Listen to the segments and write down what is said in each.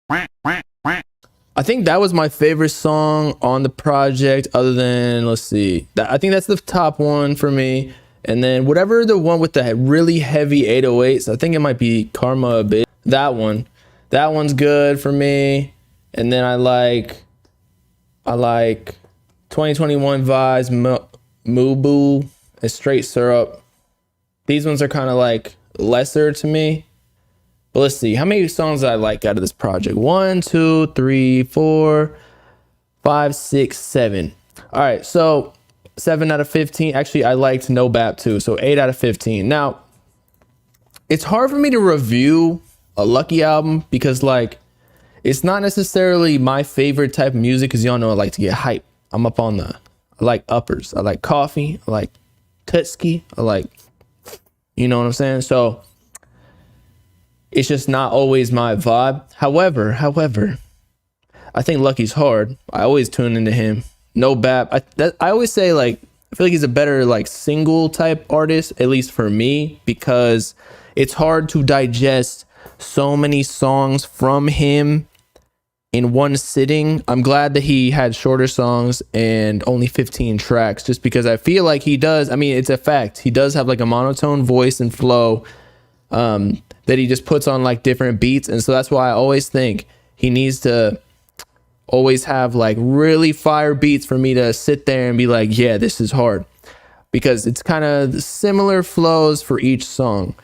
I think that was my favorite song on the project, other than, let's see, I think that's the top one for me. And then whatever the one with the really heavy 808s, I think it might be Karma a bit. That one's good for me. And then I like 2021 Vibes, Mubu, and Straight Syrup. These ones are kind of like lesser to me. But let's see, how many songs I like out of this project? 1, 2, 3, 4, 5, 6, 7. All right, so 7 out of 15. Actually, I liked No Bap too, so 8 out of 15. Now, it's hard for me to review a Lucki album because, like, it's not necessarily my favorite type of music, because y'all know I like to get hype. I like uppers. I like coffee. I like Tutski. I like, you know what I'm saying? So it's just not always my vibe. However, I think Lucki's hard. I always tune into him. No Bap. I always say, like, I feel like he's a better, like, single type artist, at least for me, because it's hard to digest so many songs from him in one sitting. I'm glad that he had shorter songs and only 15 tracks, just because I feel like he does. I mean, it's a fact. He does have like a monotone voice and flow that he just puts on like different beats. And so that's why I always think he needs to always have like really fire beats for me to sit there and be like, yeah, this is hard, because it's kind of similar flows for each song.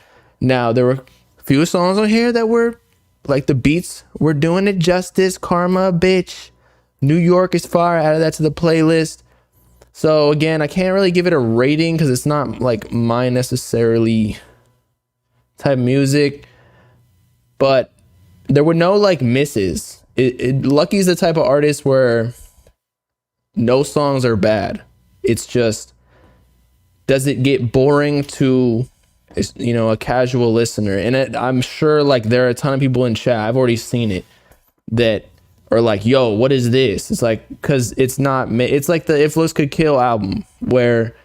Now, there were a few songs on here that were like, the beats were doing it justice. Karma, bitch. New York is fire. Added that to the playlist. So again, I can't really give it a rating because it's not like my necessarily type of music, but there were no like misses. Lucki's the type of artist where no songs are bad. It's just, does it get boring to, you know, a casual listener? And I'm sure like there are a ton of people in chat, I've already seen it, that are like, yo, what is this? It's like, because it's like the If Looks Could Kill album, where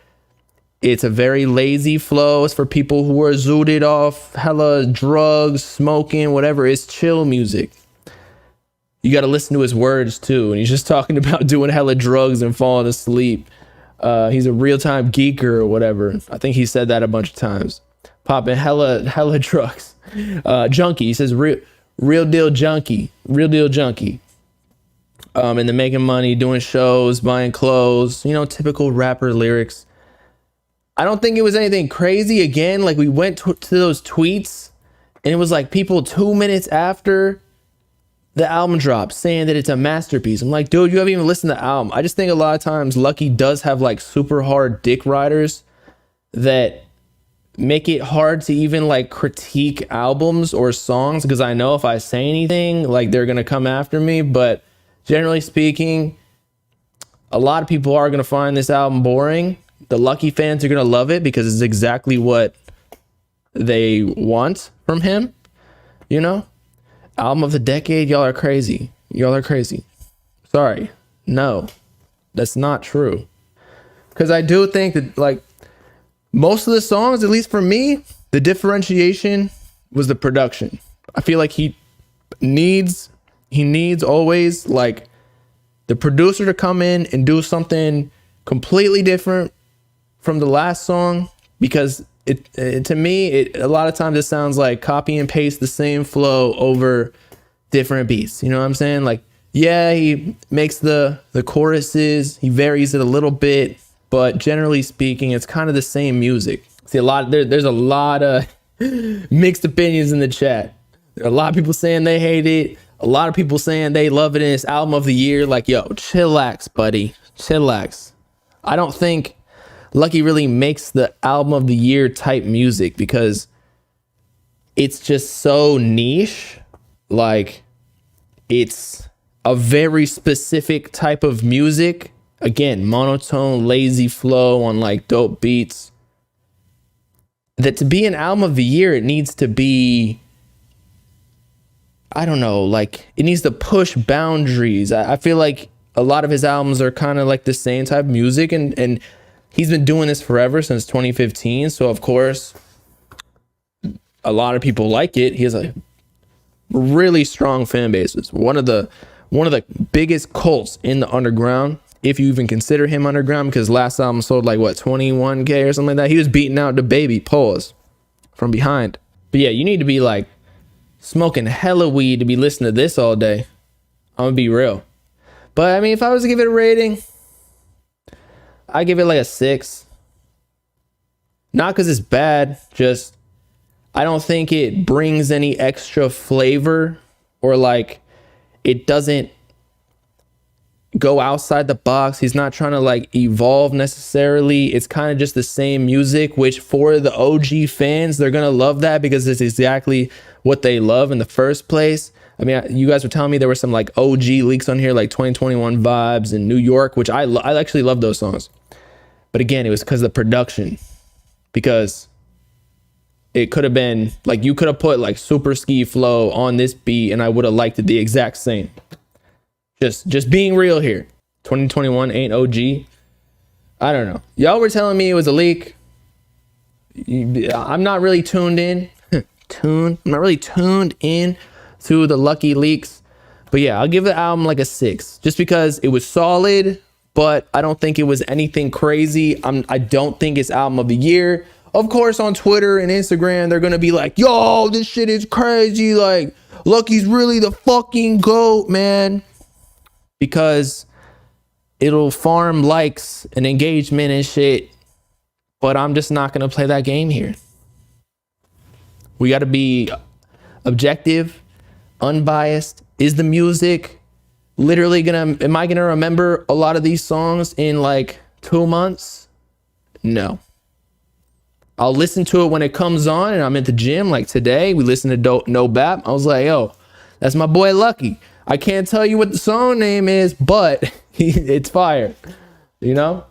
it's a very lazy flow. It's for people who are zooted off hella drugs, smoking, whatever. It's chill music. You got to listen to his words too. And he's just talking about doing hella drugs and falling asleep. He's a real-time geeker or whatever. I think he said that a bunch of times. Popping hella drugs. Junkie. He says real deal junkie. And then making money, doing shows, buying clothes, you know, typical rapper lyrics. I don't think it was anything crazy. Again, like, we went to those tweets and it was like people 2 minutes after the album dropped saying that it's a masterpiece. I'm like, dude, you haven't even listened to the album. I just think a lot of times Lucki does have like super hard dick riders that make it hard to even like critique albums or songs, because I know if I say anything, like, they're gonna come after me. But generally speaking, a lot of people are gonna find this album boring. The Lucki fans are gonna love it because it's exactly what they want from him, you know? Album of the decade, y'all are crazy. Sorry, no, that's not true. Because I do think that, like, most of the songs, at least for me, the differentiation was the production. I feel like he needs always like the producer to come in and do something completely different from the last song, because it to me, a lot of times it sounds like copy and paste the same flow over different beats. You know what I'm saying? Like, yeah, he makes the choruses, he varies it a little bit, but generally speaking, it's kind of the same music. See, there's a lot of mixed opinions in the chat. There are a lot of people saying they hate it. A lot of people saying they love it in its album of the year. Like, yo, chillax, buddy. Chillax. I don't think Lucki really makes the album of the year type music because it's just so niche. Like, it's a very specific type of music. Again, monotone, lazy flow on like dope beats. That to be an album of the year, it needs to be, I don't know, like, it needs to push boundaries. I feel like a lot of his albums are kind of like the same type of music, and he's been doing this forever, since 2015. So of course, a lot of people like it. He has a really strong fan bases. One of the biggest cults in the underground, if you even consider him underground, because last album sold like what, 21K or something like that. He was beating out the baby pause from behind. But yeah, you need to be like smoking hella weed to be listening to this all day. I'm gonna be real. But I mean, if I was to give it a rating, I give it like a 6. Not because it's bad, just I don't think it brings any extra flavor, or like it doesn't go outside the box. He's not trying to like evolve necessarily. It's kind of just the same music, which for the OG fans, they're gonna love that because it's exactly what they love in the first place. I mean, you guys were telling me there were some like OG leaks on here, like 2021 Vibes in New York, which I actually love those songs. But again, it was because of the production, because it could have been like, you could have put like Super Ski Flow on this beat and I would have liked it the exact same. Just being real here. 2021 ain't OG. I don't know. Y'all were telling me it was a leak. I'm not really tuned in. I'm not really tuned in to the Lucki leaks. But yeah, I'll give the album like a 6. Just because it was solid, but I don't think it was anything crazy. I don't think it's album of the year. Of course, on Twitter and Instagram, they're gonna be like, yo, this shit is crazy. Like, Lucki's really the fucking GOAT, man. Because it'll farm likes and engagement and shit. But I'm just not gonna play that game here. We gotta be objective, unbiased. Is the music literally am I gonna remember a lot of these songs in like 2 months? No. I'll listen to it when it comes on and I'm at the gym. Like today, we listened to No Bap. I was like, yo, that's my boy Lucki. I can't tell you what the song name is, but it's fire, you know?